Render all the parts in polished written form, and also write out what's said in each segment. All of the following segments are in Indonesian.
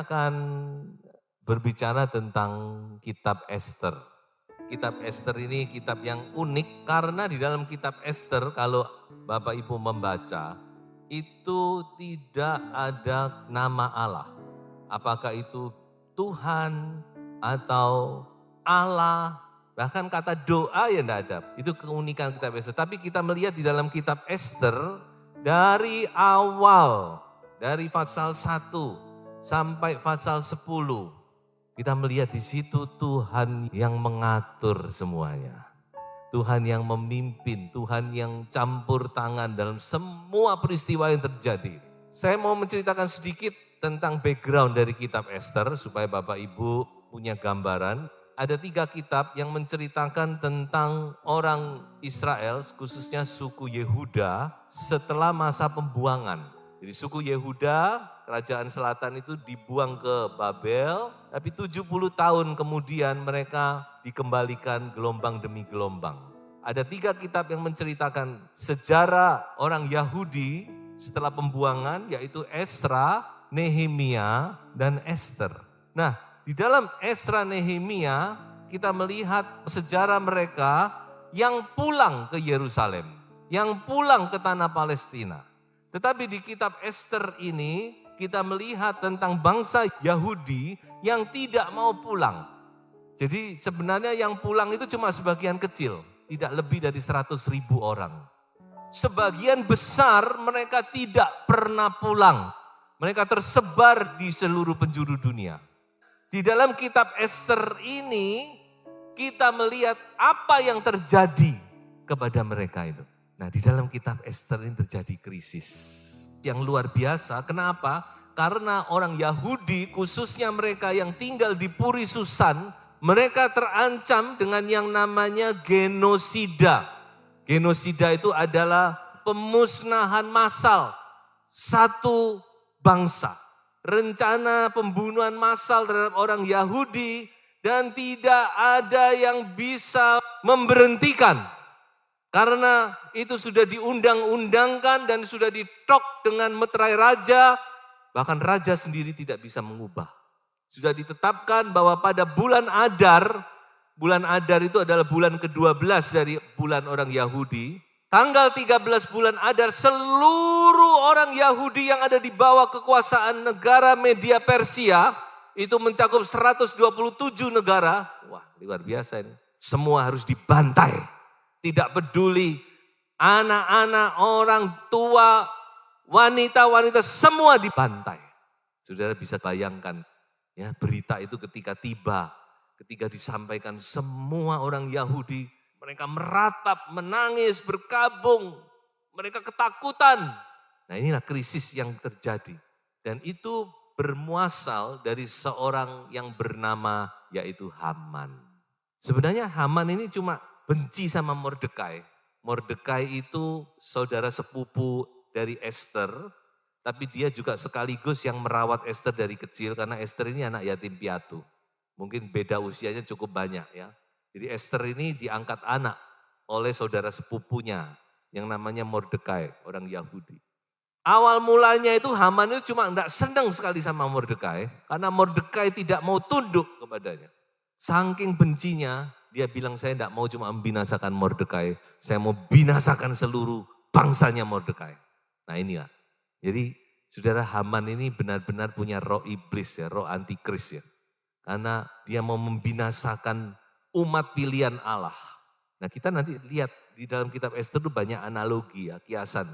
akan berbicara tentang kitab Ester. Kitab Ester ini kitab yang unik karena di dalam kitab Ester kalau Bapak Ibu membaca itu tidak ada nama Allah. Apakah itu Tuhan atau Allah, bahkan kata doa ya tidak ada. Itu keunikan kitab Ester. Tapi kita melihat di dalam kitab Ester dari awal, dari pasal 1 sampai pasal 10. Kita melihat di situ Tuhan yang mengatur semuanya. Tuhan yang memimpin, Tuhan yang campur tangan dalam semua peristiwa yang terjadi. Saya mau menceritakan sedikit tentang background dari kitab Ester supaya Bapak Ibu punya gambaran. Ada 3 kitab yang menceritakan tentang orang Israel, khususnya suku Yehuda setelah masa pembuangan. Jadi suku Yehuda, kerajaan selatan itu dibuang ke Babel, tapi 70 tahun kemudian mereka dikembalikan gelombang demi gelombang. Ada 3 kitab yang menceritakan sejarah orang Yahudi setelah pembuangan, yaitu Esra, Nehemia, dan Ester. Nah, di dalam Esra Nehemia kita melihat sejarah mereka yang pulang ke Yerusalem, yang pulang ke tanah Palestina. Tetapi di kitab Ester ini kita melihat tentang bangsa Yahudi yang tidak mau pulang. Jadi sebenarnya yang pulang itu cuma sebagian kecil, tidak lebih dari 100.000 orang. Sebagian besar mereka tidak pernah pulang. Mereka tersebar di seluruh penjuru dunia. Di dalam kitab Ester ini kita melihat apa yang terjadi kepada mereka itu. Nah, di dalam kitab Ester ini terjadi krisis yang luar biasa. Kenapa? Karena orang Yahudi, khususnya mereka yang tinggal di Puri Susan, mereka terancam dengan yang namanya genosida. Genosida itu adalah pemusnahan massal satu bangsa. Rencana pembunuhan massal terhadap orang Yahudi dan tidak ada yang bisa memberhentikan. Karena itu sudah diundang-undangkan dan sudah ditok dengan meterai raja, bahkan raja sendiri tidak bisa mengubah. Sudah ditetapkan bahwa pada bulan Adar itu adalah bulan ke-12 dari bulan orang Yahudi. Tanggal 13 bulan Adar seluruh orang Yahudi yang ada di bawah kekuasaan negara Media Persia, itu mencakup 127 negara. Wah, luar biasa ini. Semua harus dibantai. Tidak peduli anak-anak, orang tua, wanita-wanita semua dibantai. Saudara bisa bayangkan ya berita itu ketika tiba, ketika disampaikan semua orang Yahudi, mereka meratap, menangis, berkabung, mereka ketakutan. Nah, inilah krisis yang terjadi. Dan itu bermuasal dari seorang yang bernama yaitu Haman. Sebenarnya Haman ini cuma benci sama Mordekai. Mordekai itu saudara sepupu dari Ester, tapi dia juga sekaligus yang merawat Ester dari kecil karena Ester ini anak yatim piatu. Mungkin beda usianya cukup banyak ya. Jadi Ester ini diangkat anak oleh saudara sepupunya yang namanya Mordekai, orang Yahudi. Awal mulanya itu Haman itu cuma enggak senang sekali sama Mordekai karena Mordekai tidak mau tunduk kepadanya. Saking bencinya, dia bilang saya tidak mau cuma membinasakan Mordekai, saya mau binasakan seluruh bangsanya Mordekai. Nah inilah. Jadi saudara Haman ini benar-benar punya roh iblis ya, roh antikris ya. Karena dia mau membinasakan umat pilihan Allah. Nah kita nanti lihat di dalam kitab Ester itu banyak analogi ya, kiasan.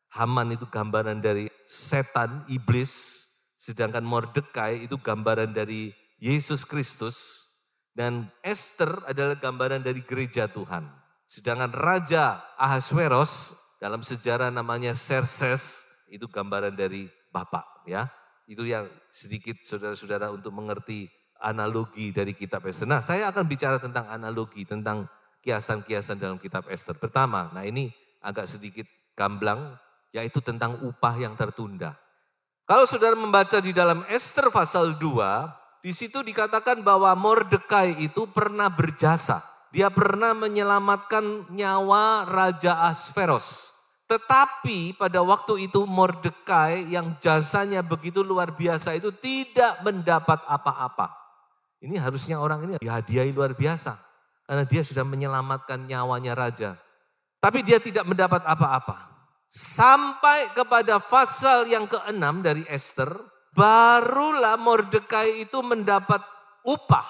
Haman itu gambaran dari setan, iblis. Sedangkan Mordekai itu gambaran dari Yesus Kristus. Dan Ester adalah gambaran dari gereja Tuhan. Sedangkan Raja Ahasveros dalam sejarah namanya Xerxes itu gambaran dari Bapak ya. Itu yang sedikit saudara-saudara untuk mengerti analogi dari kitab Ester. Nah, saya akan bicara tentang analogi, tentang kiasan-kiasan dalam kitab Ester. Pertama, nah ini agak sedikit gamblang, yaitu tentang upah yang tertunda. Kalau saudara membaca di dalam Ester pasal 2, di situ dikatakan bahwa Mordekai itu pernah berjasa. Dia pernah menyelamatkan nyawa Raja Ahasveros. Tetapi pada waktu itu Mordekai yang jasanya begitu luar biasa itu tidak mendapat apa-apa. Ini harusnya orang ini dihadiahi luar biasa. Karena dia sudah menyelamatkan nyawanya raja. Tapi dia tidak mendapat apa-apa. Sampai kepada pasal yang ke-6 dari Esther, barulah Mordekai itu mendapat upah.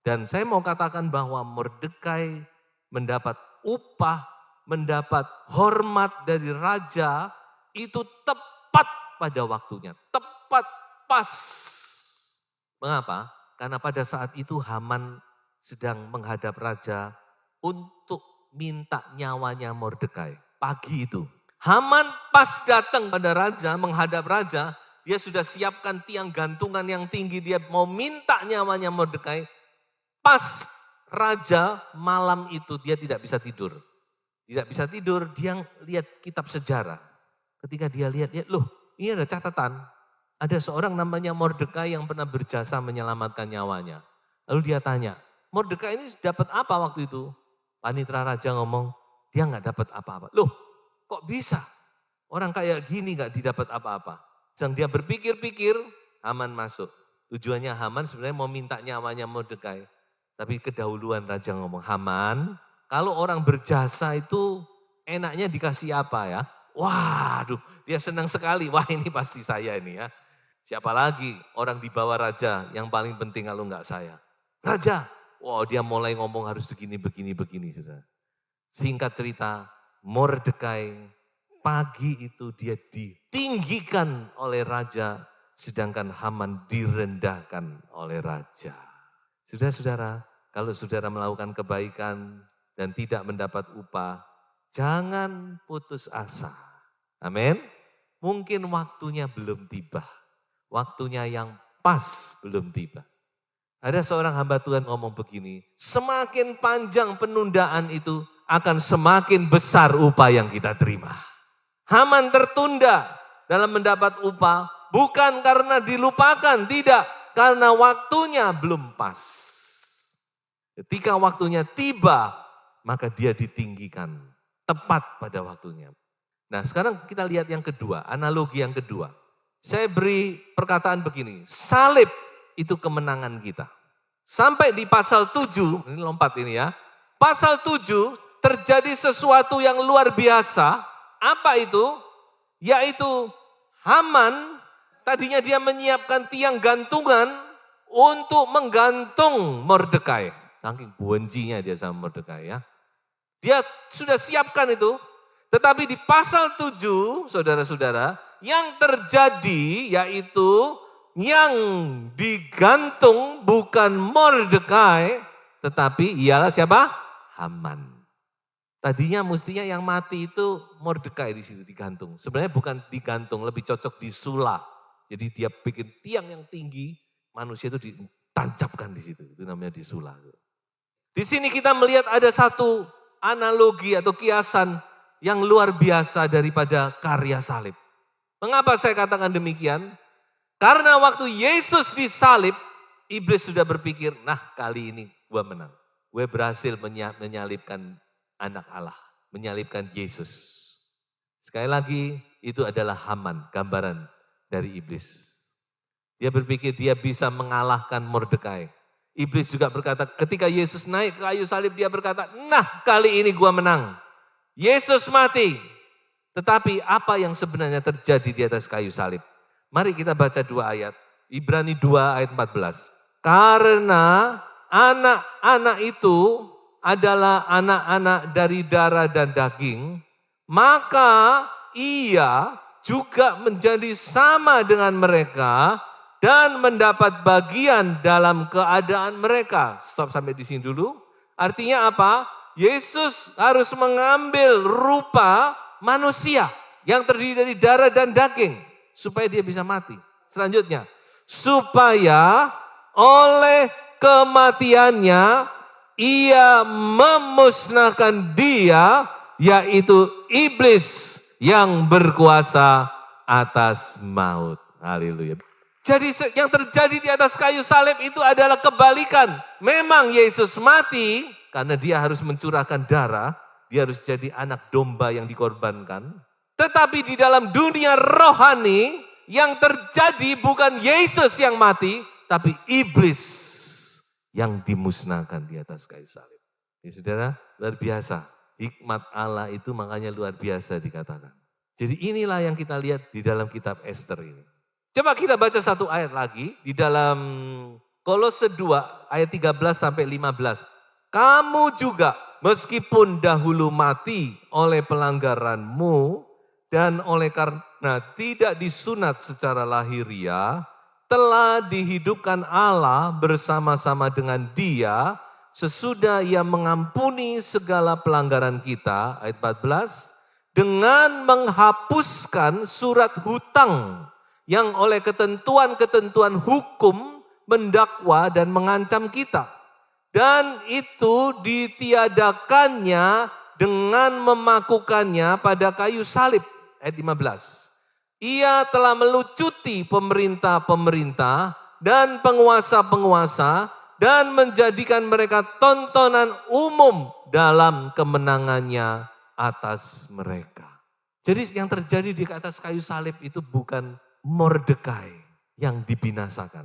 Dan saya mau katakan bahwa Mordekai mendapat upah, mendapat hormat dari raja, itu tepat pada waktunya. Tepat pas. Mengapa? Karena pada saat itu Haman sedang menghadap raja untuk minta nyawanya Mordekai. Pagi itu. Haman pas datang pada raja, menghadap raja, dia sudah siapkan tiang gantungan yang tinggi, dia mau minta nyawanya Mordekai. Pas raja malam itu dia tidak bisa tidur. Tidak bisa tidur, dia lihat kitab sejarah. Ketika dia lihat, loh ini ada catatan. Ada seorang namanya Mordekai yang pernah berjasa menyelamatkan nyawanya. Lalu dia tanya, Mordekai ini dapat apa waktu itu? Panitra raja ngomong, dia nggak dapat apa-apa. Loh kok bisa? Orang kayak gini nggak didapat apa-apa. Sedang dia berpikir-pikir, Haman masuk. Tujuannya Haman sebenarnya mau minta nyawanya Mordekai. Tapi kedahuluan raja ngomong, Haman, kalau orang berjasa itu enaknya dikasih apa ya? Waduh, dia senang sekali. Wah ini pasti saya ini ya. Siapa lagi orang di bawah raja yang paling penting kalau enggak saya. Raja, wow dia mulai ngomong harus begini. Saudara. Singkat cerita, Mordekai pagi itu dia ditinggikan oleh raja, sedangkan Haman direndahkan oleh raja. Saudara-saudara, kalau saudara melakukan kebaikan dan tidak mendapat upah, jangan putus asa. Amin. Mungkin waktunya belum tiba. Waktunya yang pas belum tiba. Ada seorang hamba Tuhan ngomong begini, semakin panjang penundaan itu akan semakin besar upah yang kita terima. Haman tertunda dalam mendapat upah bukan karena dilupakan, tidak. Karena waktunya belum pas. Ketika waktunya tiba, maka dia ditinggikan tepat pada waktunya. Nah sekarang kita lihat yang kedua, analogi yang kedua. Saya beri perkataan begini, salib itu kemenangan kita. Sampai di pasal 7, ini lompat ini ya. Pasal 7 terjadi sesuatu yang luar biasa. Apa itu? Yaitu Haman tadinya dia menyiapkan tiang gantungan untuk menggantung Mordekai. Saking bencinya dia sama Mordekai ya. Dia sudah siapkan itu. Tetapi di pasal 7, saudara-saudara, yang terjadi yaitu yang digantung bukan Mordekai, tetapi ialah siapa? Haman. Tadinya mestinya yang mati itu Mordekai di situ digantung. Sebenarnya bukan digantung, lebih cocok disula. Jadi dia bikin tiang yang tinggi, manusia itu ditancapkan di situ. Itu namanya disula. Di sini kita melihat ada satu analogi atau kiasan yang luar biasa daripada karya salib. Mengapa saya katakan demikian? Karena waktu Yesus disalib, iblis sudah berpikir, nah kali ini gue menang. Gue berhasil menyalibkan anak Allah, menyalibkan Yesus. Sekali lagi, itu adalah Haman, gambaran dari iblis. Dia berpikir dia bisa mengalahkan Mordekai. Iblis juga berkata, ketika Yesus naik ke kayu salib, dia berkata, nah kali ini gue menang. Yesus mati. Tetapi apa yang sebenarnya terjadi di atas kayu salib? Mari kita baca 2 ayat. Ibrani 2 ayat 14. Karena anak-anak itu adalah anak-anak dari darah dan daging, maka ia juga menjadi sama dengan mereka dan mendapat bagian dalam keadaan mereka. Stop sampai di sini dulu. Artinya apa? Yesus harus mengambil rupa manusia yang terdiri dari darah dan daging supaya dia bisa mati. Selanjutnya, supaya oleh kematiannya ia memusnahkan dia, yaitu iblis yang berkuasa atas maut. Haleluya. Jadi yang terjadi di atas kayu salib itu adalah kebalikan. Memang Yesus mati karena dia harus mencurahkan darah, dia harus jadi anak domba yang dikorbankan. Tetapi di dalam dunia rohani yang terjadi bukan Yesus yang mati, tapi iblis yang dimusnahkan di atas kayu salib. Ya, saudara, luar biasa. Hikmat Allah itu makanya luar biasa dikatakan. Jadi inilah yang kita lihat di dalam kitab Ester ini. Coba kita baca satu ayat lagi di dalam Kolose 2 ayat 13 sampai 15. Kamu juga meskipun dahulu mati oleh pelanggaranmu dan oleh karena tidak disunat secara lahiriah, telah dihidupkan Allah bersama-sama dengan Dia sesudah Ia mengampuni segala pelanggaran kita, ayat 14, dengan menghapuskan surat hutang yang oleh ketentuan-ketentuan hukum mendakwa dan mengancam kita. Dan itu ditiadakannya dengan memakukannya pada kayu salib. Ayat 15. Ia telah melucuti pemerintah-pemerintah dan penguasa-penguasa dan menjadikan mereka tontonan umum dalam kemenangannya atas mereka. Jadi yang terjadi di atas kayu salib itu bukan Mordekai yang dibinasakan.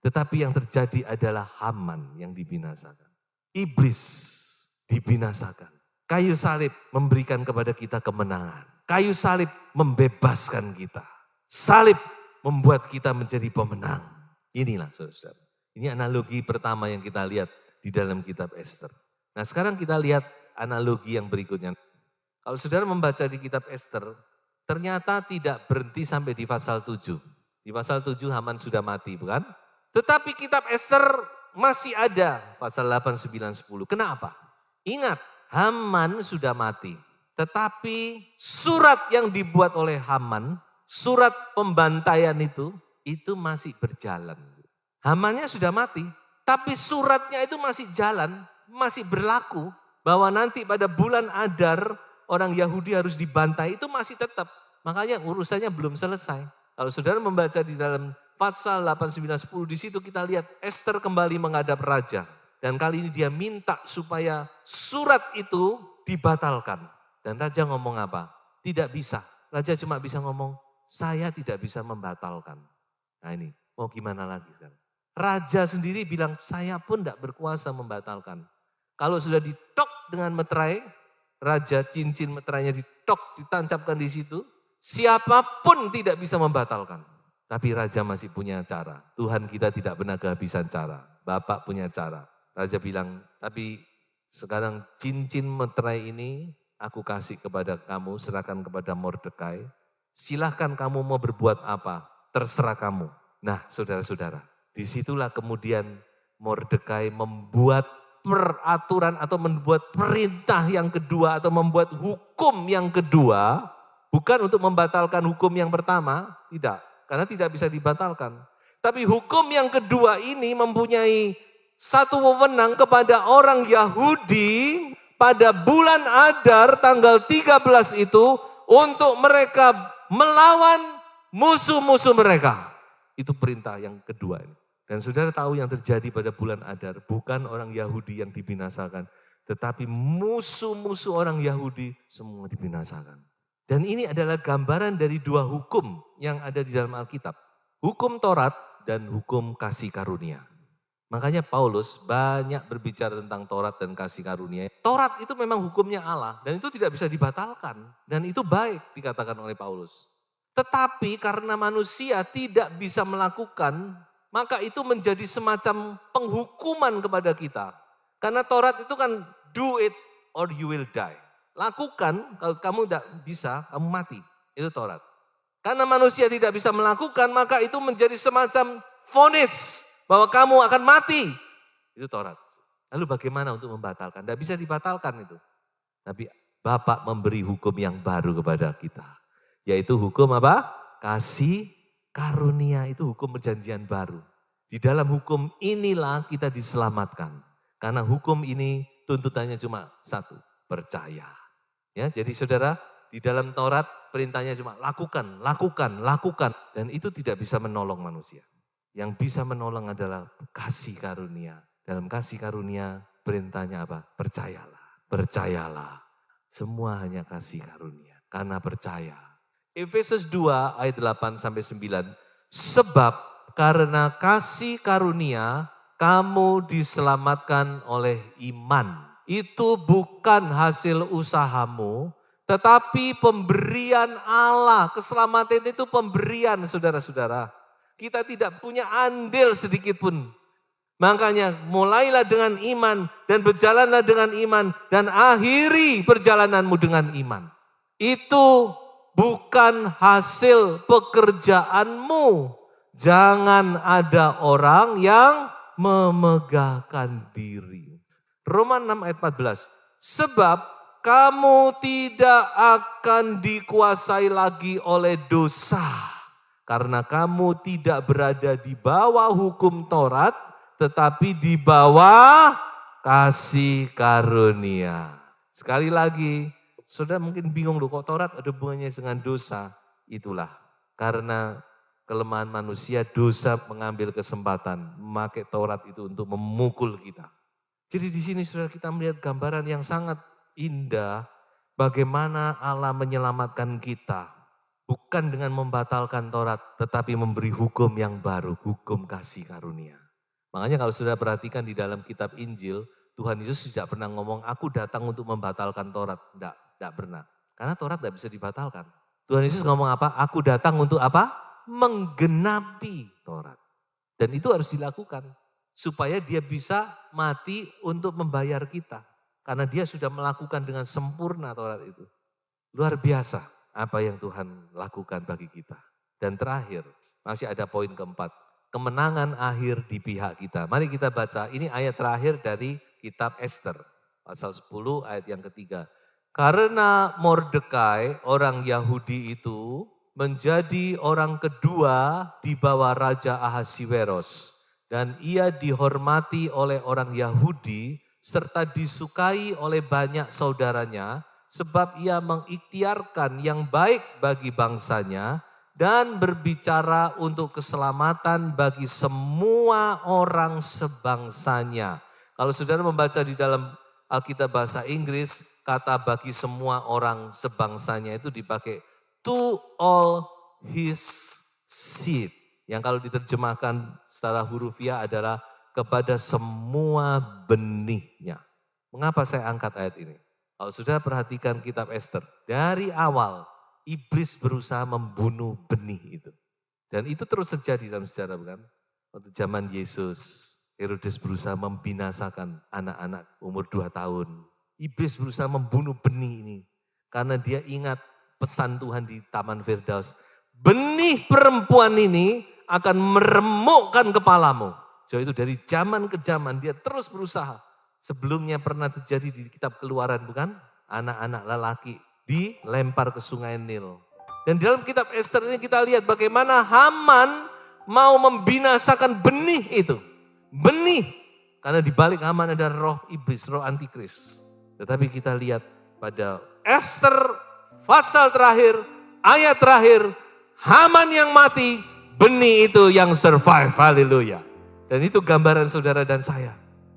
Tetapi yang terjadi adalah Haman yang dibinasakan. Iblis dibinasakan. Kayu salib memberikan kepada kita kemenangan. Kayu salib membebaskan kita. Salib membuat kita menjadi pemenang. Inilah saudara-saudara. Ini analogi pertama yang kita lihat di dalam kitab Ester. Nah sekarang kita lihat analogi yang berikutnya. Kalau saudara membaca di kitab Ester, ternyata tidak berhenti sampai di pasal 7. Di pasal 7 Haman sudah mati, bukan? Tetapi kitab Ester masih ada pasal 8, 9, 10. Kenapa? Ingat, Haman sudah mati. Tetapi surat yang dibuat oleh Haman, surat pembantaian itu masih berjalan. Hamannya sudah mati, tapi suratnya itu masih jalan, masih berlaku. Bahwa nanti pada bulan Adar, orang Yahudi harus dibantai, itu masih tetap. Makanya urusannya belum selesai. Kalau saudara membaca di dalam pasal 8, 9, 10, di situ kita lihat Ester kembali menghadap raja. Dan kali ini dia minta supaya surat itu dibatalkan. Dan raja ngomong apa? Tidak bisa. Raja cuma bisa ngomong, saya tidak bisa membatalkan. Nah ini, mau gimana lagi sekarang? Raja sendiri bilang, saya pun tidak berkuasa membatalkan. Kalau sudah ditok dengan meterai, raja cincin meterainya ditok, ditancapkan di situ, siapapun tidak bisa membatalkan. Tapi raja masih punya cara. Tuhan kita tidak pernah kehabisan cara. Bapak punya cara. Raja bilang, tapi sekarang cincin meterai ini aku kasih kepada kamu, serahkan kepada Mordekai. Silahkan kamu mau berbuat apa, terserah kamu. Nah saudara-saudara, disitulah kemudian Mordekai membuat peraturan atau membuat perintah yang kedua atau membuat hukum yang kedua, bukan untuk membatalkan hukum yang pertama, tidak, karena tidak bisa dibatalkan. Tapi hukum yang kedua ini mempunyai satu wewenang kepada orang Yahudi pada bulan Adar tanggal 13 itu untuk mereka melawan musuh-musuh mereka. Itu perintah yang kedua ini. Dan saudara tahu yang terjadi pada bulan Adar, bukan orang Yahudi yang dibinasakan, tetapi musuh-musuh orang Yahudi semua dibinasakan. Dan ini adalah gambaran dari dua hukum yang ada di dalam Alkitab. Hukum Taurat dan hukum kasih karunia. Makanya Paulus banyak berbicara tentang Taurat dan kasih karunia. Taurat itu memang hukumnya Allah dan itu tidak bisa dibatalkan. Dan itu baik dikatakan oleh Paulus. Tetapi karena manusia tidak bisa melakukan, maka itu menjadi semacam penghukuman kepada kita. Karena Taurat itu kan do it or you will die. Lakukan, kalau kamu tidak bisa, kamu mati. Itu Taurat. Karena manusia tidak bisa melakukan, maka itu menjadi semacam vonis bahwa kamu akan mati. Itu Taurat. Lalu bagaimana untuk membatalkan? Tidak bisa dibatalkan itu. Tapi Bapak memberi hukum yang baru kepada kita. Yaitu hukum apa? Kasih karunia, itu hukum perjanjian baru. Di dalam hukum inilah kita diselamatkan. Karena hukum ini tuntutannya cuma satu, percaya. Ya, jadi saudara, di dalam Taurat perintahnya cuma lakukan, lakukan, lakukan. Dan itu tidak bisa menolong manusia. Yang bisa menolong adalah kasih karunia. Dalam kasih karunia perintahnya apa? Percayalah, percayalah. Semua hanya kasih karunia, karena percaya. Efesus 2 ayat 8-9, sebab karena kasih karunia kamu diselamatkan oleh iman. Itu bukan hasil usahamu, tetapi pemberian Allah. Keselamatan itu pemberian, saudara-saudara. Kita tidak punya andil sedikit pun. Makanya mulailah dengan iman dan berjalanlah dengan iman dan akhiri perjalananmu dengan iman. Itu bukan hasil pekerjaanmu. Jangan ada orang yang memegahkan diri. Roma 6 ayat 14. Sebab kamu tidak akan dikuasai lagi oleh dosa. Karena kamu tidak berada di bawah hukum Taurat, tetapi di bawah kasih karunia. Sekali lagi, saudara mungkin bingung loh, kok Taurat ada hubungannya dengan dosa? Itulah, karena kelemahan manusia, dosa mengambil kesempatan memakai Taurat itu untuk memukul kita. Jadi di sini saudara kita melihat gambaran yang sangat indah, bagaimana Allah menyelamatkan kita. Bukan dengan membatalkan Taurat, tetapi memberi hukum yang baru, hukum kasih karunia. Makanya kalau sudah perhatikan di dalam kitab Injil, Tuhan Yesus tidak pernah ngomong, aku datang untuk membatalkan Taurat. Tidak pernah. Karena Taurat tidak bisa dibatalkan. Tuhan Yesus ngomong apa? Aku datang untuk apa? Menggenapi Taurat. Dan itu harus dilakukan. Supaya dia bisa mati untuk membayar kita. Karena dia sudah melakukan dengan sempurna Taurat itu. Luar biasa apa yang Tuhan lakukan bagi kita. Dan terakhir, masih ada poin keempat. Kemenangan akhir di pihak kita. Mari kita baca, ini ayat terakhir dari kitab Ester. Pasal 10 ayat yang ketiga. Karena Mordekai, orang Yahudi itu, menjadi orang kedua di bawah Raja Ahasiweros. Dan ia dihormati oleh orang Yahudi, serta disukai oleh banyak saudaranya, sebab ia mengikhtiarkan yang baik bagi bangsanya, dan berbicara untuk keselamatan bagi semua orang sebangsanya. Kalau saudara membaca di dalam Alkitab bahasa Inggris, kata bagi semua orang sebangsanya itu dipakai to all his seed. Yang kalau diterjemahkan secara hurufiah adalah kepada semua benihnya. Mengapa saya angkat ayat ini? Kalau saudara perhatikan kitab Ester, dari awal iblis berusaha membunuh benih itu. Dan itu terus terjadi dalam sejarah, bukan? Waktu zaman Yesus, Herodes berusaha membinasakan anak-anak umur 2 tahun. Iblis berusaha membunuh benih ini. Karena dia ingat pesan Tuhan di Taman Firdaus. Benih perempuan ini akan meremukkan kepalamu. Jadi itu dari zaman ke zaman dia terus berusaha. Sebelumnya pernah terjadi di kitab Keluaran, bukan? Anak-anak lelaki dilempar ke sungai Nil. Dan di dalam kitab Ester ini kita lihat bagaimana Haman mau membinasakan benih itu. Benih. Karena di balik Haman ada roh iblis, roh antikris. Tetapi kita lihat pada Ester pasal terakhir, ayat terakhir, Haman yang mati, benih itu yang survive. Haleluya. Dan itu gambaran saudara dan saya.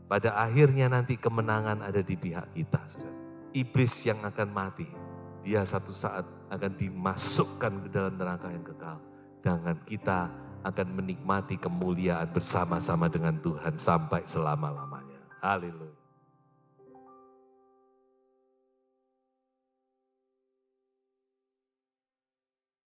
Pada akhirnya nanti kemenangan ada di pihak kita, saudara. Iblis yang akan mati, dia satu saat akan dimasukkan ke dalam neraka yang kekal. Dan kita akan menikmati kemuliaan bersama-sama dengan Tuhan sampai selama-lamanya. Haleluya.